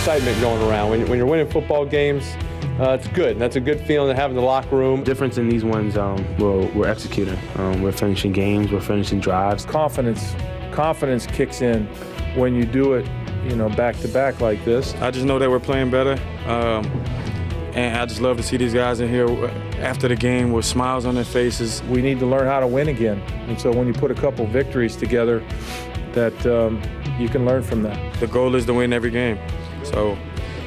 excitement going around. When you're winning football games, it's good. And that's a good feeling to have in the locker room. The difference in these ones, we're executing. We're finishing games, we're finishing drives. Confidence kicks in when you do it, back to back like this. I just know that we're playing better. And I just love to see these guys in here after the game with smiles on their faces. We need to learn how to win again. And so when you put a couple victories together, that you can learn from that. The goal is to win every game. So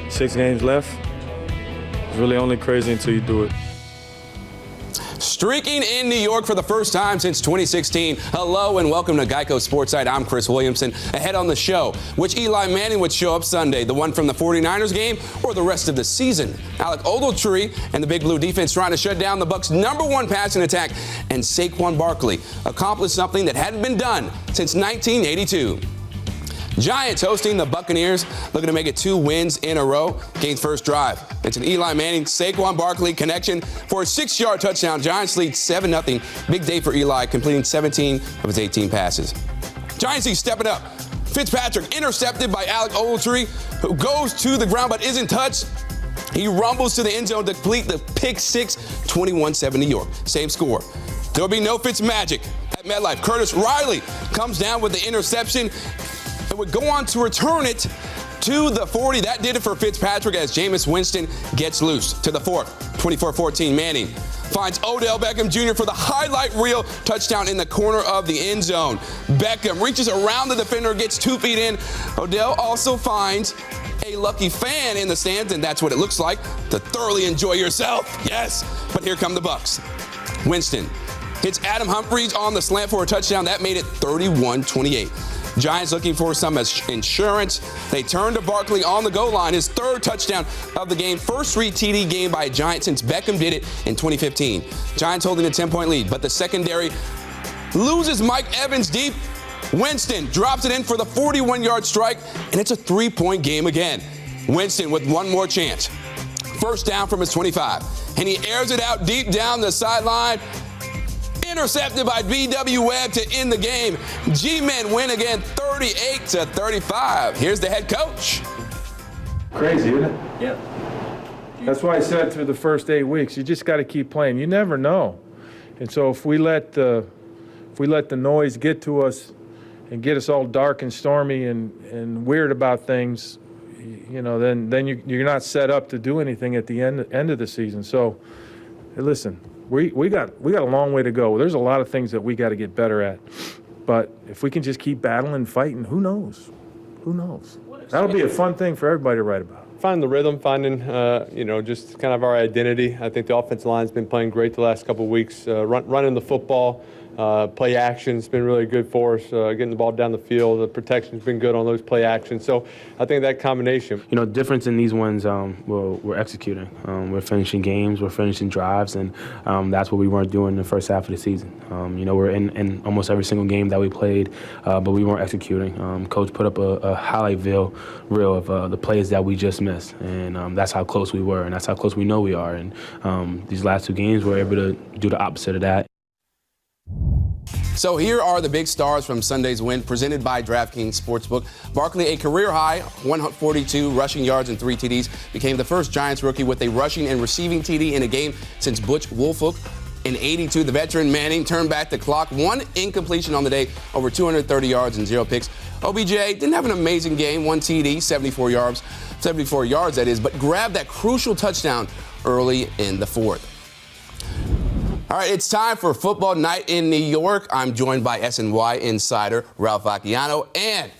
6 games left. It's really only crazy until you do it. Streaking in New York for the first time since 2016. Hello and welcome to Geico SportsNite. I'm Chris Williamson. Ahead on the show, which Eli Manning would show up Sunday, the one from the 49ers game or the rest of the season? Alec Ogletree and the Big Blue defense trying to shut down the Bucs' #1 passing attack, and Saquon Barkley accomplished something that hadn't been done since 1982. Giants hosting the Buccaneers, looking to make it 2 wins in a row. Game's first drive. It's an Eli Manning, Saquon Barkley connection for a 6-yard touchdown. Giants lead 7-0. Big day for Eli, completing 17 of his 18 passes. Giants keep stepping up. Fitzpatrick intercepted by Alec Ogletree, who goes to the ground but isn't touched. He rumbles to the end zone to complete the pick 6, 21-7 New York. Same score. There'll be no Fitz magic at MetLife. Curtis Riley comes down with the interception and would go on to return it to the 40. That did it for Fitzpatrick as Jameis Winston gets loose to the 4. 24-14 Manning finds Odell Beckham Jr. for the highlight reel touchdown in the corner of the end zone. Beckham reaches around the defender, gets 2 feet in. Odell also finds a lucky fan in the stands, and that's what it looks like to thoroughly enjoy yourself. Yes, but here come the Bucs. Winston hits Adam Humphries on the slant for a touchdown. That made it 31-28. Giants looking for some insurance. They turn to Barkley on the goal line. His 3rd touchdown of the game. First 3 TD game by a Giant since Beckham did it in 2015. Giants holding a 10-point lead, but the secondary loses Mike Evans deep. Winston drops it in for the 41-yard strike, and it's a 3-point game again. Winston with one more chance. First down from his 25, and he airs it out deep down the sideline. Intercepted by B.W. Webb to end the game. G-Men win again 38-35. Here's the head coach. Crazy, isn't it? Yep. That's why I said through the first 8 weeks, you just got to keep playing. You never know. And so if we let the noise get to us and get us all dark and stormy and weird about things, then you're not set up to do anything at the end of the season. So, hey, listen. We got a long way to go. There's a lot of things that we got to get better at. But if we can just keep battling and fighting, who knows? Who knows? That'll be a fun thing for everybody to write about. Find the rhythm, finding, just kind of our identity. I think the offensive line's been playing great the last couple of weeks. Running the football, play action's been really good for us. Getting the ball down the field, the protection's been good on those play actions. So I think that combination. The difference in these ones, we're executing. We're finishing games, we're finishing drives, and that's what we weren't doing in the first half of the season. We're in almost every single game that we played, but we weren't executing. Coach put up a highlight reel of the plays that we just missed, and that's how close we were, and that's how close we know we are. And these last 2 games, we're able to do the opposite of that. So here are the big stars from Sunday's win, presented by DraftKings Sportsbook. Barkley, a career-high 142 rushing yards and 3 TDs, became the first Giants rookie with a rushing and receiving TD in a game since Butch Woolfolk. In '82, the veteran Manning turned back the clock. 1 incompletion on the day, over 230 yards and 0 picks. OBJ didn't have an amazing game, 1 TD, 74 yards that is, but grabbed that crucial touchdown early in the 4th. All right, it's time for Football Night in New York. I'm joined by SNY insider Ralph Vacchiano and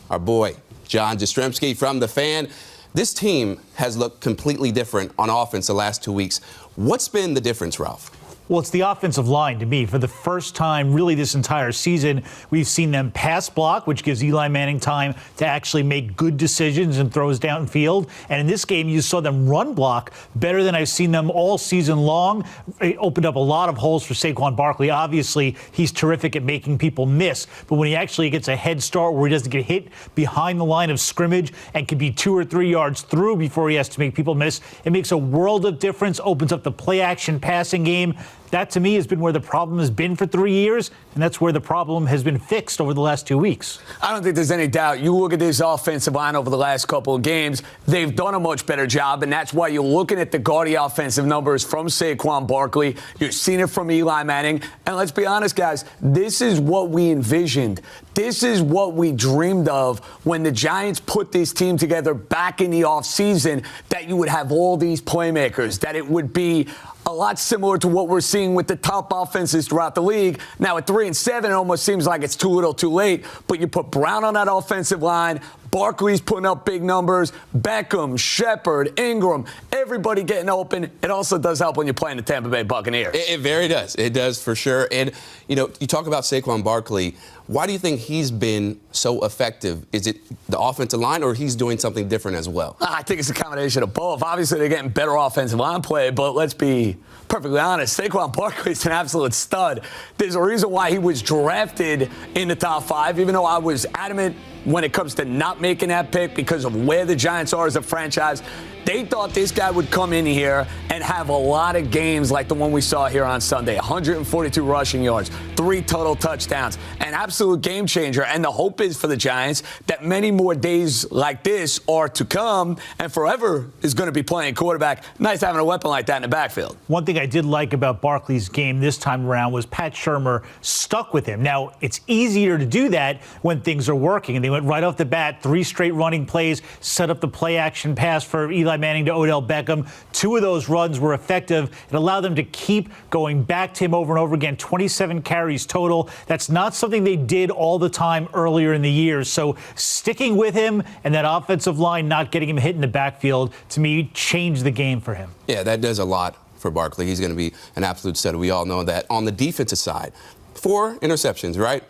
our boy John Jastrzemski from The Fan. This team has looked completely different on offense the last 2 weeks. What's been the difference, Ralph? Well, it's the offensive line to me. For the first time, really, this entire season, we've seen them pass block, which gives Eli Manning time to actually make good decisions and throws downfield. And in this game, you saw them run block better than I've seen them all season long. It opened up a lot of holes for Saquon Barkley. Obviously, he's terrific at making people miss. But when he actually gets a head start where he doesn't get hit behind the line of scrimmage and can be 2 or 3 yards through before he has to make people miss, it makes a world of difference, opens up the play-action passing game. That, to me, has been where the problem has been for 3 years, and that's where the problem has been fixed over the last 2 weeks. I don't think there's any doubt. You look at this offensive line over the last couple of games, they've done a much better job, and that's why you're looking at the gaudy offensive numbers from Saquon Barkley. You're seeing it from Eli Manning. And let's be honest, guys, this is what we envisioned. This is what we dreamed of when the Giants put this team together back in the offseason, that you would have all these playmakers, that it would be a lot similar to what we're seeing with the top offenses throughout the league. Now, at 3-7, it almost seems like it's too little too late, but you put Brown on that offensive line, Barkley's putting up big numbers, Beckham, Shepard, Ingram, everybody getting open. It also does help when you're playing the Tampa Bay Buccaneers. It very does. It does for sure. And, you know, you talk about Saquon Barkley. Why do you think he's been so effective? Is it the offensive line, or he's doing something different as well? I think it's a combination of both. Obviously, they're getting better offensive line play, but let's be perfectly honest. Saquon Barkley's an absolute stud. There's a reason why he was drafted in the top 5, even though I was adamant when it comes to not making that pick because of where the Giants are as a franchise. They thought this guy would come in here and have a lot of games like the one we saw here on Sunday. 142 rushing yards, 3 total touchdowns, an absolute game changer. And the hope is for the Giants that many more days like this are to come, and Forever is going to be playing quarterback. Nice having a weapon like that in the backfield. One thing I did like about Barkley's game this time around was Pat Shurmur stuck with him. Now, it's easier to do that when things are working, and they went right off the bat, 3 straight running plays, set up the play action pass for Eli Manning to Odell Beckham. 2 of those runs were effective. It allowed them to keep going back to him over and over again, 27 carries total. That's not something they did all the time earlier in the year. So sticking with him and that offensive line not getting him hit in the backfield, to me, changed the game for him. Yeah, that does a lot for Barkley. He's going to be an absolute stud. We all know that. On the defensive side, 4 interceptions, right?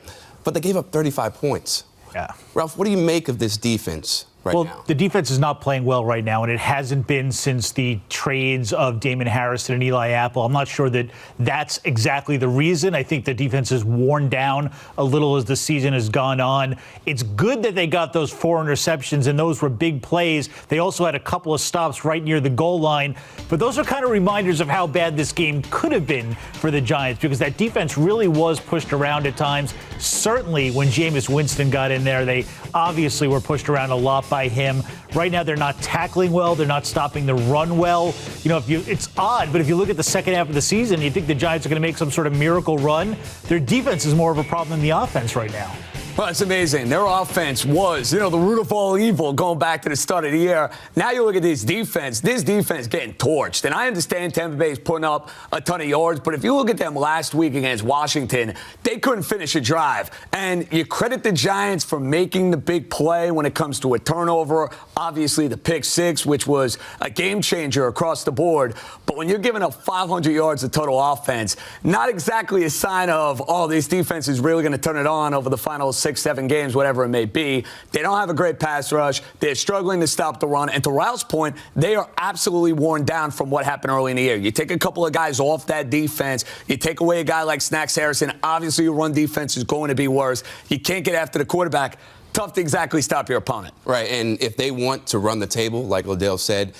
But they gave up 35 points. Yeah. Ralph, what do you make of this defense right now? Well, the defense is not playing well right now, and it hasn't been since the trades of Damon Harrison and Eli Apple. I'm not sure that that's exactly the reason. I think the defense has worn down a little as the season has gone on. It's good that they got those 4 interceptions, and those were big plays. They also had a couple of stops right near the goal line. But those are kind of reminders of how bad this game could have been for the Giants, because that defense really was pushed around at times. Certainly when Jameis Winston got in there, they obviously were pushed around a lot by him. Right now, they're not tackling well. They're not stopping the run well. You know, it's odd, but if you look at the second half of the season, you think the Giants are going to make some sort of miracle run. Their defense is more of a problem than the offense right now. Well, it's amazing. Their offense was, the root of all evil going back to the start of the year. Now you look at this defense getting torched. And I understand Tampa Bay is putting up a ton of yards, but if you look at them last week against Washington, they couldn't finish a drive. And you credit the Giants for making the big play when it comes to a turnover. Obviously, the pick 6, which was a game changer across the board. But when you're giving up 500 yards of total offense, not exactly a sign of, oh, this defense is really going to turn it on over the final 6-7 games, whatever it may be. They don't have a great pass rush. They're struggling to stop the run. And to Ralph's point, they are absolutely worn down from what happened early in the year. You take a couple of guys off that defense. You take away a guy like Snacks Harrison. Obviously, your run defense is going to be worse. You can't get after the quarterback. Tough to exactly stop your opponent. Right, and if they want to run the table, like Liddell said,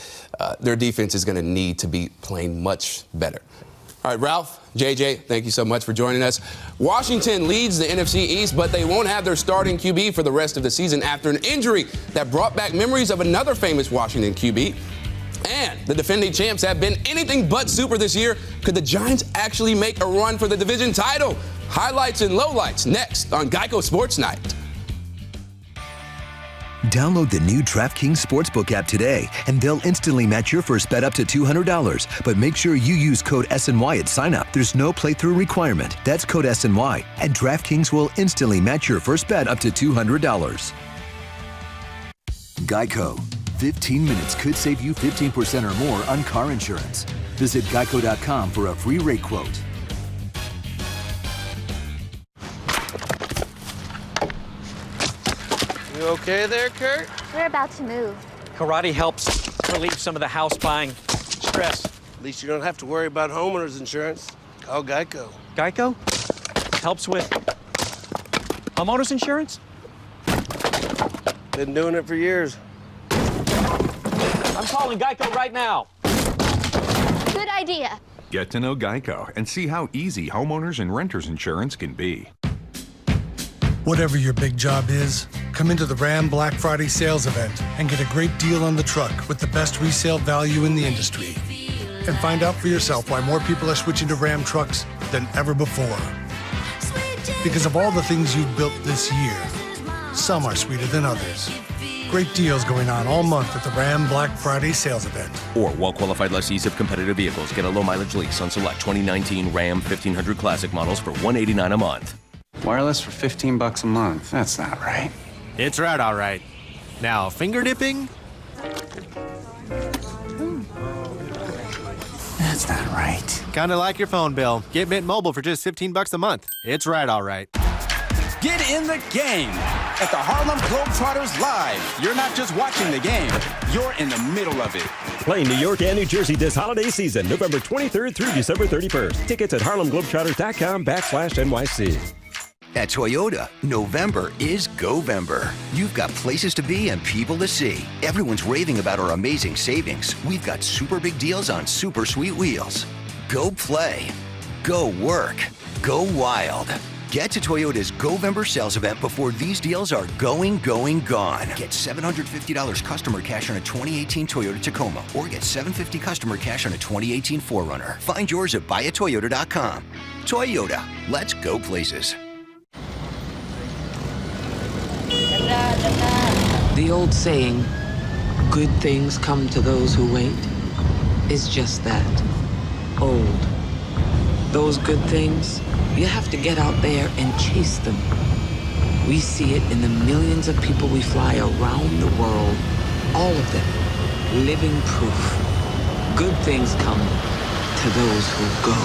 their defense is going to need to be playing much better. All right, Ralph, JJ, thank you so much for joining us. Washington leads the NFC East, but they won't have their starting QB for the rest of the season after an injury that brought back memories of another famous Washington QB. And the defending champs have been anything but super this year. Could the Giants actually make a run for the division title? Highlights and lowlights next on Geico Sports Night. Download the new DraftKings Sportsbook app today, and they'll instantly match your first bet up to $200. But make sure you use code SNY at sign-up. There's no playthrough requirement. That's code SNY, and DraftKings will instantly match your first bet up to $200. Geico. 15 minutes could save you 15% or more on car insurance. Visit geico.com for a free rate quote. You okay there, Kurt? We're about to move. Karate helps relieve some of the house buying stress. At least you don't have to worry about homeowners insurance. Call Geico. Geico helps with homeowners insurance? Been doing it for years. I'm calling Geico right now. Good idea. Get to know Geico and see how easy homeowners and renters insurance can be. Whatever your big job is, come into the Ram Black Friday sales event and get a great deal on the truck with the best resale value in the industry. And find out for yourself why more people are switching to Ram trucks than ever before. Because of all the things you've built this year, some are sweeter than others. Great deals going on all month at the Ram Black Friday sales event. Or well-qualified lessees of competitive vehicles get a low-mileage lease on select 2019 Ram 1500 Classic models for $189 a month. Wireless for $15 a month. That's not right. It's right, all right. Now, finger dipping? That's not right. Kind of like your phone bill. Get Mint Mobile for just $15 a month. It's right, all right. Get in the game at the Harlem Globetrotters Live. You're not just watching the game, you're in the middle of it. Play New York and New Jersey this holiday season, November 23rd through December 31st. Tickets at harlemglobetrotters.com/NYC. At Toyota, November is Go-Vember. You've got places to be and people to see. Everyone's raving about our amazing savings. We've got super big deals on super sweet wheels. Go play. Go work. Go wild. Get to Toyota's Go-Vember sales event before these deals are gone. Get $750 customer cash on a 2018 Toyota Tacoma or get $750 customer cash on a 2018 4Runner. Find yours at buyatoyota.com. Toyota, let's go places. The old saying, good things come to those who wait, is just that, old. Those good things, you have to get out there and chase them. We see it in the millions of people we fly around the world, all of them, living proof. Good things come to those who go.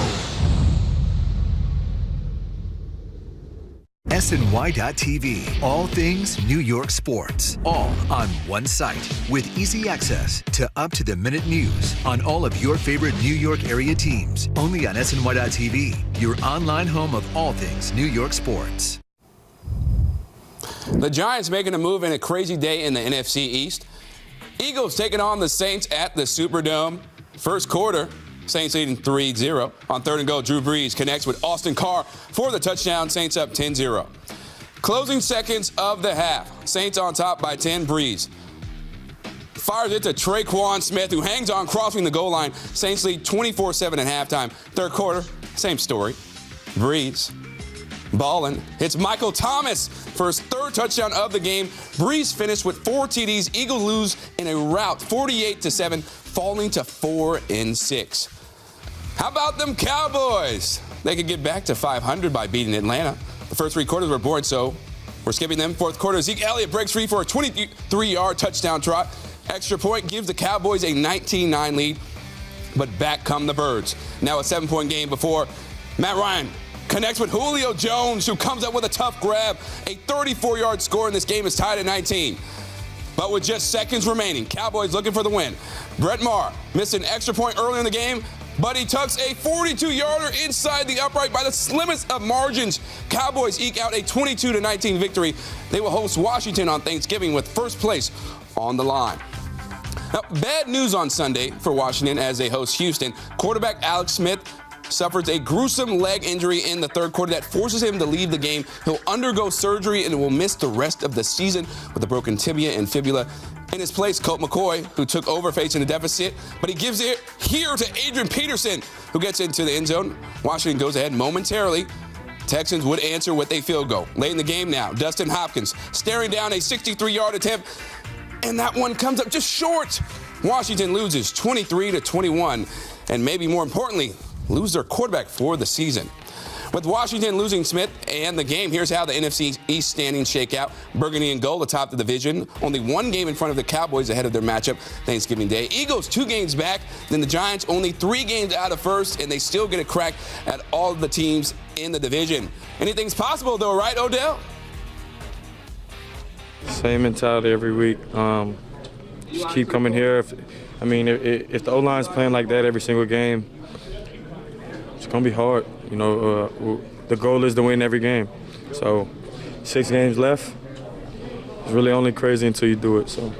SNY.TV. All things New York sports. All on one site with easy access to up-to-the-minute news on all of your favorite New York area teams. Only on SNY.TV, your online home of all things New York sports. The Giants making a move in a crazy day in the NFC East. Eagles taking on the Saints at the Superdome. First quarter, Saints leading 3-0. On third and goal, Drew Brees connects with Austin Carr for the touchdown. Saints up 10-0. Closing seconds of the half. Saints on top by 10. Brees fires it to Traquan Smith, who hangs on crossing the goal line. Saints lead 24-7 at halftime. Third quarter, same story. Brees ballin', hits Michael Thomas for his third touchdown of the game. Brees finished with 4 TDs. Eagles lose in a rout, 48-7, falling to 4-6. How about them Cowboys? They could get back to 500 by beating Atlanta. The first 3 quarters were boring, so we're skipping them. Fourth quarter, Zeke Elliott breaks free for a 23-yard touchdown trot. Extra point gives the Cowboys a 19-9 lead, but back come the Birds. Now a 7-point game before Matt Ryan connects with Julio Jones, who comes up with a tough grab. A 34-yard score in this game is tied at 19. But with just seconds remaining, Cowboys looking for the win. Brett Maher missed an extra point early in the game, but he tucks a 42-yarder inside the upright by the slimmest of margins. Cowboys eke out a 22-19 victory. They will host Washington on Thanksgiving with first place on the line. Now, bad news on Sunday for Washington as they host Houston. Quarterback Alex Smith suffers a gruesome leg injury in the third quarter that forces him to leave the game. He'll undergo surgery and will miss the rest of the season with a broken tibia and fibula. In his place, Colt McCoy, who took over facing a deficit, but he gives it here to Adrian Peterson, who gets into the end zone. Washington goes ahead momentarily. Texans would answer with a field goal. Late in the game now, Dustin Hopkins staring down a 63-yard attempt, and that one comes up just short. Washington loses 23-21, and maybe more importantly, lose their quarterback for the season. With Washington losing Smith and the game, here's how the NFC East standings shake out. Burgundy and gold atop the division. Only 1 game in front of the Cowboys ahead of their matchup Thanksgiving Day. Eagles 2 games back. Then the Giants only 3 games out of first, and they still get a crack at all of the teams in the division. Anything's possible, though, right, Odell? Same mentality every week. Just keep coming here. If the O-line's playing like that every single game, it's going to be hard. You know, the goal is to win every game. So 6 games left. It's really only crazy until you do it. So.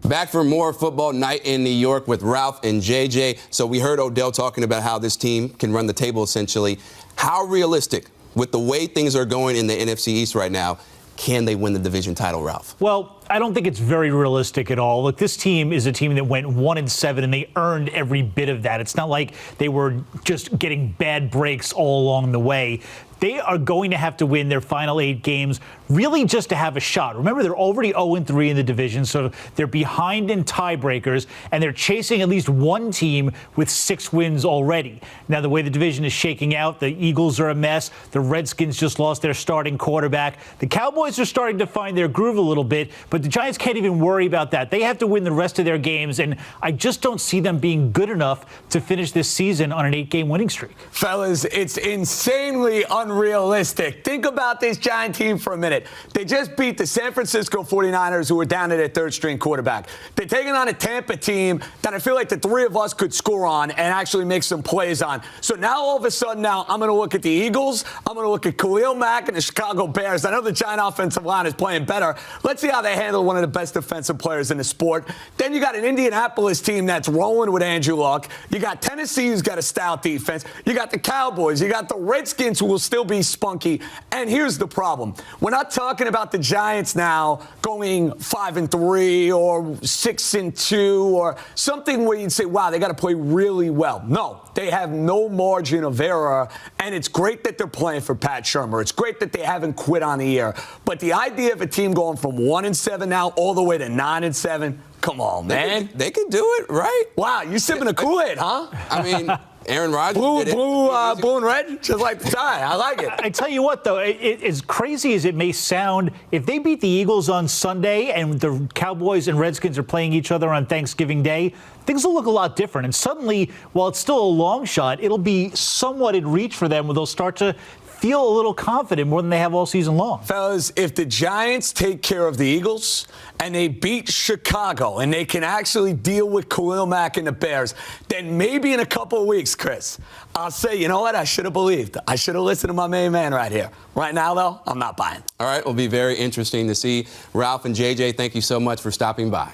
Back for more football night in New York with Ralph and JJ. So we heard Odell talking about how this team can run the table essentially. How realistic, with the way things are going in the NFC East right now, can they win the division title, Ralph? Well, I don't think it's very realistic at all. Look, this team is a team that went 1-7, and they earned every bit of that. It's not like they were just getting bad breaks all along the way. They are going to have to win their final 8 games really just to have a shot. Remember, they're already 0-3 in the division, so they're behind in tiebreakers, and they're chasing at least one team with 6 wins already. Now, the way the division is shaking out, the Eagles are a mess. The Redskins just lost their starting quarterback. The Cowboys are starting to find their groove a little bit, but the Giants can't even worry about that. They have to win the rest of their games, and I just don't see them being good enough to finish this season on an 8-game winning streak. Fellas, it's insanely unrealistic. Think about this Giant team for a minute. They just beat the San Francisco 49ers, who were down to their third-string quarterback. They're taking on a Tampa team that I feel like the three of us could score on and actually make some plays on. So now, all of a sudden, I'm going to look at the Eagles. I'm going to look at Khalil Mack and the Chicago Bears. I know the Giant offensive line is playing better. Let's see how they handle one of the best defensive players in the sport. Then you got an Indianapolis team that's rolling with Andrew Luck. You got Tennessee, who's got a stout defense. You got the Cowboys. You got the Redskins, who will still be spunky. And here's the problem. We're not talking about the Giants now going 5-3 or 6-2 or something where you'd say, wow, they got to play really well. No, they have no margin of error, and it's great that they're playing for Pat Shurmur. It's great that they haven't quit on the year. But the idea of a team going from 1-7 now all the way to 9-7, come on, man. They could do it, right? Wow, you sipping a Kool-Aid, huh? I mean, Aaron Rodgers did it. Blue and red, just like the tie. I like it. I tell you what, though, as crazy as it may sound, if they beat the Eagles on Sunday and the Cowboys and Redskins are playing each other on Thanksgiving Day, things will look a lot different. And suddenly, while it's still a long shot, it'll be somewhat in reach for them where they'll start to feel a little confident more than they have all season long. Fellas, if the Giants take care of the Eagles and they beat Chicago and they can actually deal with Khalil Mack and the Bears, then maybe in a couple of weeks, Chris, I'll say, you know what? I should have believed. I should have listened to my main man right here. Right now, though, I'm not buying. All right, it'll be very interesting to see. Ralph and JJ, thank you so much for stopping by.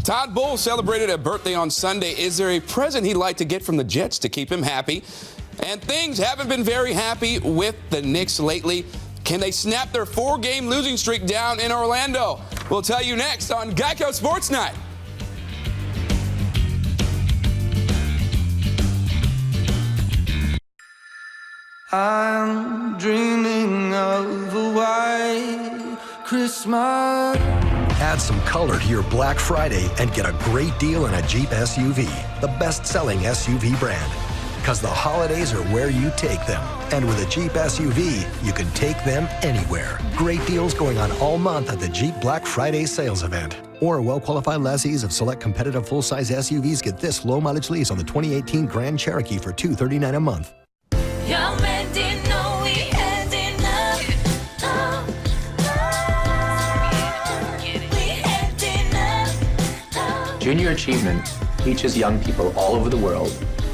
Todd Bowles celebrated a birthday on Sunday. Is there a present he'd like to get from the Jets to keep him happy? And things haven't been very happy with the Knicks lately. Can they snap their 4-game losing streak down in Orlando? We'll tell you next on Geico Sports Night. I'm dreaming of a white Christmas. Add some color to your Black Friday and get a great deal in a Jeep SUV, the best-selling SUV brand. Because the holidays are where you take them. And with a Jeep SUV, you can take them anywhere. Great deals going on all month at the Jeep Black Friday sales event. Or well-qualified lessees of select competitive full-size SUVs get this low-mileage lease on the 2018 Grand Cherokee for $239 a month. Young men didn't know we had enough. We had enough. Junior Achievement teaches young people all over the world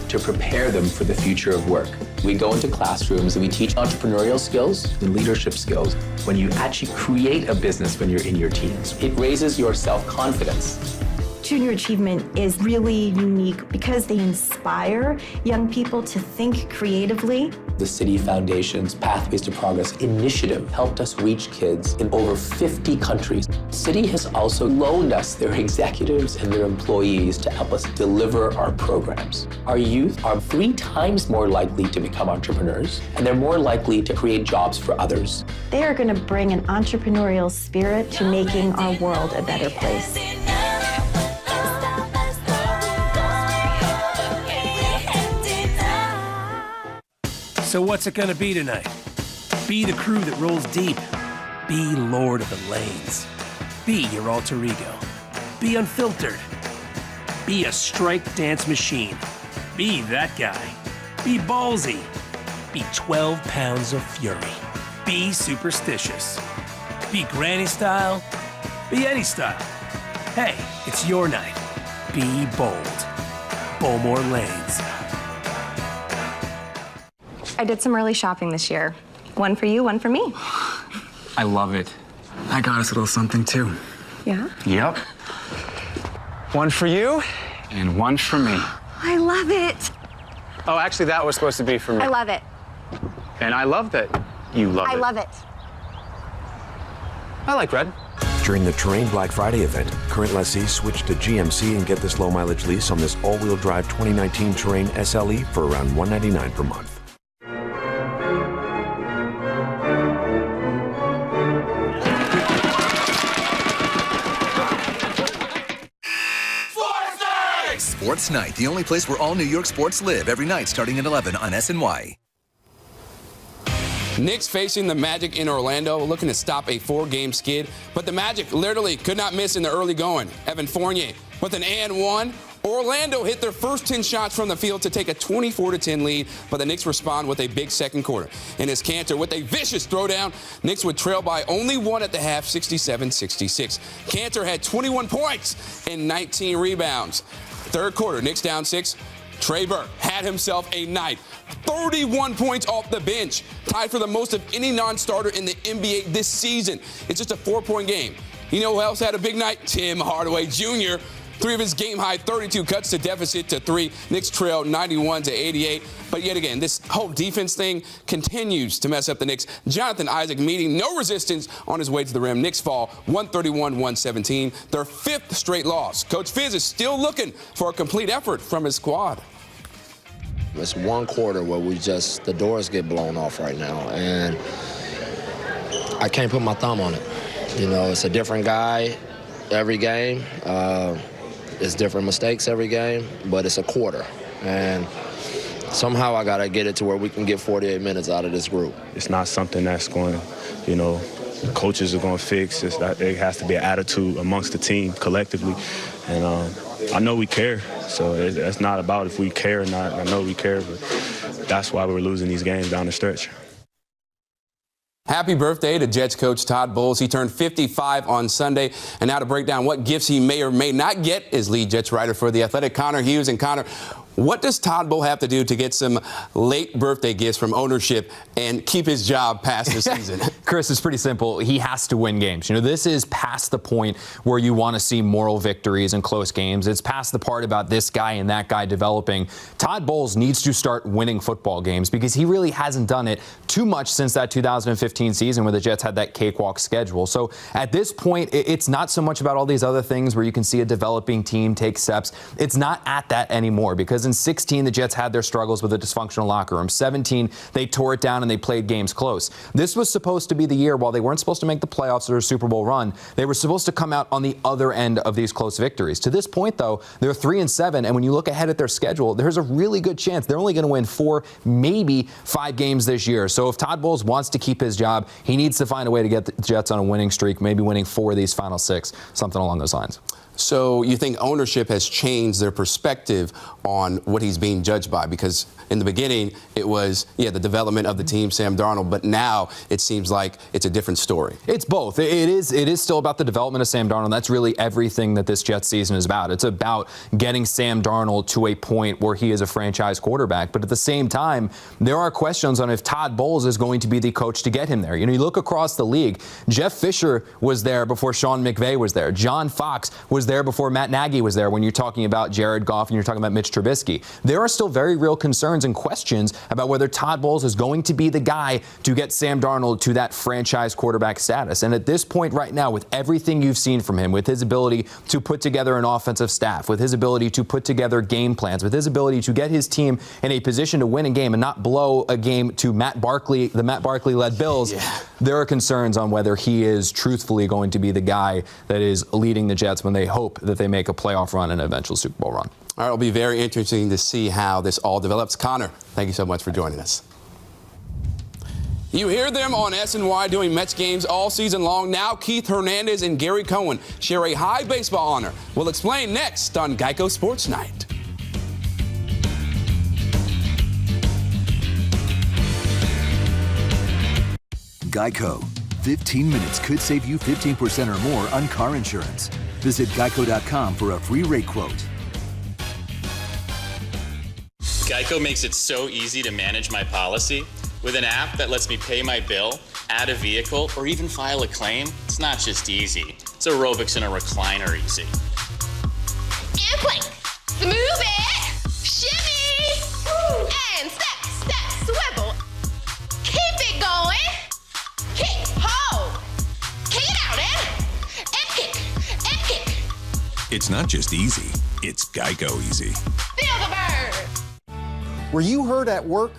to prepare them for the future of work. We go into classrooms and we teach entrepreneurial skills and leadership skills. When you actually create a business when you're in your teens, it raises your self-confidence. Junior Achievement is really unique because they inspire young people to think creatively. The City Foundation's Pathways to Progress initiative helped us reach kids in over 50 countries. City has also loaned us their executives and their employees to help us deliver our programs. Our youth are 3 times more likely to become entrepreneurs, and they're more likely to create jobs for others. They are going to bring an entrepreneurial spirit to making our world a better place. So what's it gonna be tonight? Be the crew that rolls deep. Be Lord of the Lanes. Be your alter ego. Be unfiltered. Be a strike dance machine. Be that guy. Be ballsy. Be 12 pounds of fury. Be superstitious. Be granny style. Be any style. Hey, it's your night. Be bold. Bowmore Lanes. I did some early shopping this year. One for you, one for me. I love it. I got us a little something too. Yeah? Yep. One for you and one for me. I love it. Oh, actually, that was supposed to be for me. I love it. And I love that you love it. I love it. I like red. During the Terrain Black Friday event, current lessees switch to GMC and get this low-mileage lease on this all-wheel drive 2019 Terrain SLE for around $199 per month. SportsNite, the only place where all New York sports live, every night starting at 11 on SNY. Knicks facing the Magic in Orlando, looking to stop a 4-game skid, but the Magic literally could not miss in the early going. Evan Fournier with an and one. Orlando hit their first 10 shots from the field to take a 24-10 lead, but the Knicks respond with a big second quarter. And as Cantor with a vicious throwdown, Knicks would trail by only one at the half, 67-66. Cantor had 21 points and 19 rebounds. Third quarter, Knicks down 6. Trey Burke had himself a night. 31 points off the bench, tied for the most of any non-starter in the NBA this season. It's just a 4-point game. You know who else had a big night? Tim Hardaway Jr. 3 of his game-high 32 cuts the deficit to 3. Knicks trail 91-88. But yet again, this whole defense thing continues to mess up the Knicks. Jonathan Isaac meeting no resistance on his way to the rim. Knicks fall 131-117. Their 5th straight loss. Coach Fizz is still looking for a complete effort from his squad. It's one quarter where the doors get blown off right now, and I can't put my thumb on it. You know, it's a different guy every game. It's different mistakes every game, but it's a quarter. And somehow I got to get it to where we can get 48 minutes out of this group. It's not something that's going, coaches are going to fix. It has to be an attitude amongst the team collectively. And I know we care, so it's not about if we care or not. I know we care, but that's why we're losing these games down the stretch. Happy birthday to Jets coach Todd Bowles. He turned 55 on Sunday. And now to break down what gifts he may or may not get is lead Jets writer for The Athletic, Connor Hughes. And Connor, what does Todd Bowles have to do to get some late birthday gifts from ownership and keep his job past the season? Chris, it's pretty simple. He has to win games. This is past the point where you want to see moral victories and close games. It's past the part about this guy and that guy developing. Todd Bowles needs to start winning football games because he really hasn't done it too much since that 2015 season where the Jets had that cakewalk schedule. So at this point, it's not so much about all these other things where you can see a developing team take steps. It's not at that anymore because in 16, the Jets had their struggles with a dysfunctional locker room. 17, they tore it down and they played games close. This was supposed to be the year, while they weren't supposed to make the playoffs or a Super Bowl run, they were supposed to come out on the other end of these close victories. To this point, though, they're 3-7, and when you look ahead at their schedule, there's a really good chance they're only going to win 4, maybe 5 games this year. So if Todd Bowles wants to keep his job, he needs to find a way to get the Jets on a winning streak, maybe winning 4 of these final 6, something along those lines. So you think ownership has changed their perspective on what he's being judged by? Because in the beginning, it was, the development of the team, Sam Darnold, but now it seems like it's a different story. It's both. It is still about the development of Sam Darnold. That's really everything that this Jets season is about. It's about getting Sam Darnold to a point where he is a franchise quarterback. But at the same time, there are questions on if Todd Bowles is going to be the coach to get him there. You look across the league. Jeff Fisher was there before Sean McVay was there. John Fox was there before Matt Nagy was there when you're talking about Jared Goff and you're talking about Mitch Trubisky. There are still very real concerns and questions about whether Todd Bowles is going to be the guy to get Sam Darnold to that franchise quarterback status. And at this point right now, with everything you've seen from him, with his ability to put together an offensive staff, with his ability to put together game plans, with his ability to get his team in a position to win a game and not blow a game to the Matt Barkley-led Bills, there are concerns on whether he is truthfully going to be the guy that is leading the Jets when they hope that they make a playoff run and an eventual Super Bowl run. All right, it'll be very interesting to see how this all develops. Connor, thank you so much for joining us. You hear them on SNY doing Mets games all season long. Now Keith Hernandez and Gary Cohen share a high baseball honor. We'll explain next on Geico Sports Night. Geico. 15 minutes could save you 15% or more on car insurance. Visit geico.com for a free rate quote. Geico makes it so easy to manage my policy with an app that lets me pay my bill add a vehicle, or even file a claim, it's not just easy. It's aerobics in a recliner easy. And plank. Smooth it. Shimmy. Woo. And step, step, swivel. Keep it going. Kick, hold. Kick it out, and kick, and kick. It's not just easy, it's Geico easy. Feel the bird. Were you hurt at work?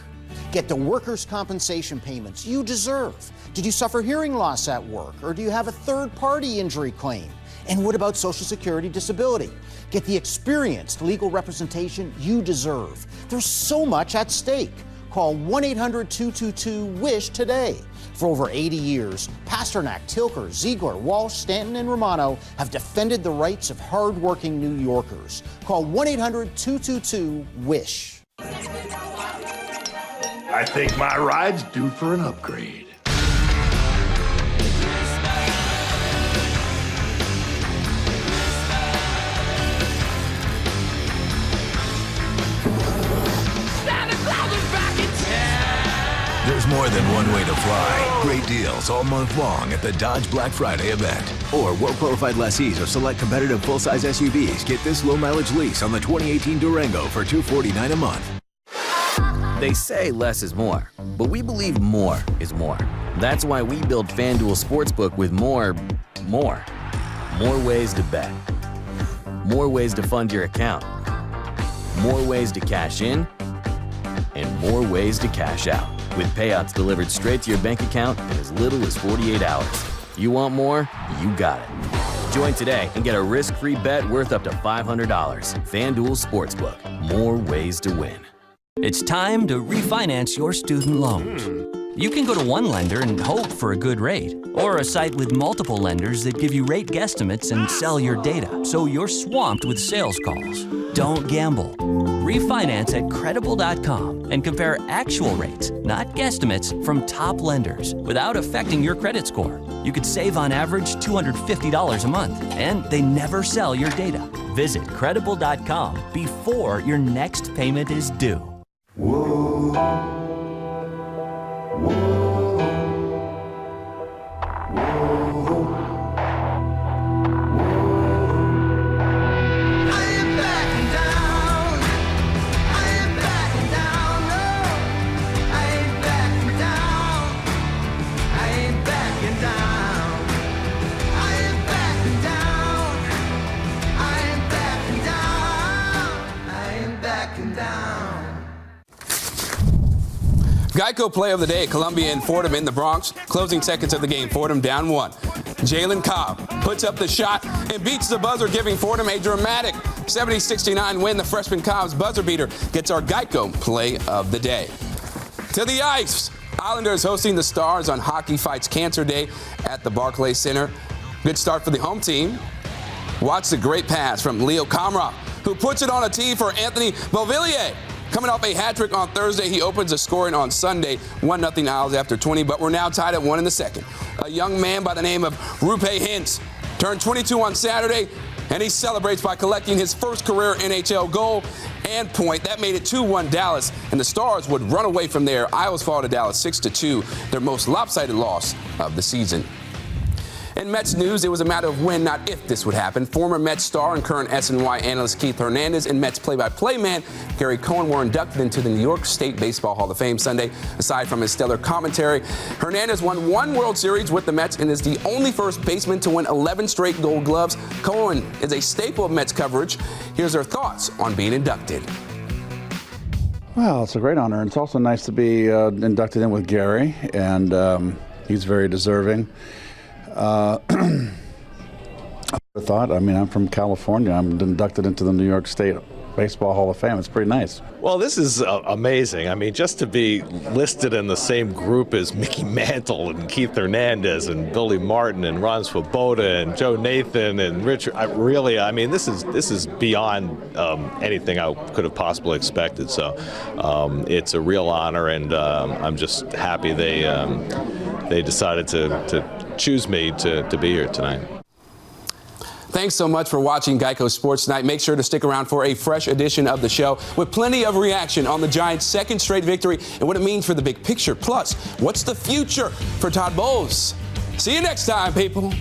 Get the workers' compensation payments you deserve. Did you suffer hearing loss at work, or do you have a third-party injury claim? And what about Social Security disability? Get the experienced legal representation you deserve. There's so much at stake. Call 1-800-222-WISH today. For over 80 years, Pasternak, Tilker, Ziegler, Walsh, Stanton, and Romano have defended the rights of hardworking New Yorkers. Call 1-800-222-WISH. I think my ride's due for an upgrade. There's more than one way to fly. Great deals all month long at the Dodge Black Friday event. Or well-qualified lessees of select competitive full-size SUVs get this low-mileage lease on the 2018 Durango for $249 a month. They say less is more, but we believe more is more. That's why we build FanDuel Sportsbook with more ways to bet, more ways to fund your account, more ways to cash in, and more ways to cash out, with payouts delivered straight to your bank account in as little as 48 hours. You want more? You got it. Join today and get a risk-free bet worth up to $500. FanDuel Sportsbook. More ways to win. It's time to refinance your student loans. You can go to one lender and hope for a good rate, or a site with multiple lenders that give you rate guesstimates and sell your data, so you're swamped with sales calls. Don't gamble. Refinance at Credible.com and compare actual rates, not guesstimates, from top lenders without affecting your credit score. You could save on average $250 a month, and they never sell your data. Visit Credible.com before your next payment is due. Whoa. Geico play of the day, Columbia and Fordham in the Bronx. Closing seconds of the game, Fordham down 1. Jalen Cobb puts up the shot and beats the buzzer, giving Fordham a dramatic 70-69 win. The freshman Cobb's buzzer beater gets our Geico play of the day. To the ice, Islanders hosting the Stars on Hockey Fights Cancer Day at the Barclays Center. Good start for the home team. Watch the great pass from Leo Kamra, who puts it on a tee for Anthony Beauvillier. Coming off a hat trick on Thursday, he opens the scoring on Sunday, 1-0 Isles after 20, but we're now tied at 1 in the second. A young man by the name of Rupe Hintz turned 22 on Saturday, and he celebrates by collecting his first career NHL goal and point. That made it 2-1 Dallas, and the Stars would run away from there. Isles fall to Dallas 6-2, their most lopsided loss of the season. In Mets news, it was a matter of when, not if, this would happen. Former Mets star and current SNY analyst Keith Hernandez and Mets play-by-play man Gary Cohen were inducted into the New York State Baseball Hall of Fame Sunday. Aside from his stellar commentary, Hernandez won 1 World Series with the Mets and is the only first baseman to win 11 straight Gold Gloves. Cohen is a staple of Mets coverage. Here's their thoughts on being inducted. Well, it's a great honor. It's also nice to be inducted in with Gary, and he's very deserving. I thought, I'm from California. I'm inducted into the New York State Baseball Hall of Fame. It's pretty nice. Well, this is amazing. Just to be listed in the same group as Mickey Mantle and Keith Hernandez and Billy Martin and Ron Swoboda and Joe Nathan and Richard, this is beyond anything I could have possibly expected. So it's a real honor, and I'm just happy they decided to choose me to be here tonight. Thanks so much for watching Geico Sports Night. Make sure to stick around for a fresh edition of the show with plenty of reaction on the Giants' second straight victory and what it means for the big picture. Plus, what's the future for Todd Bowles? See you next time, people.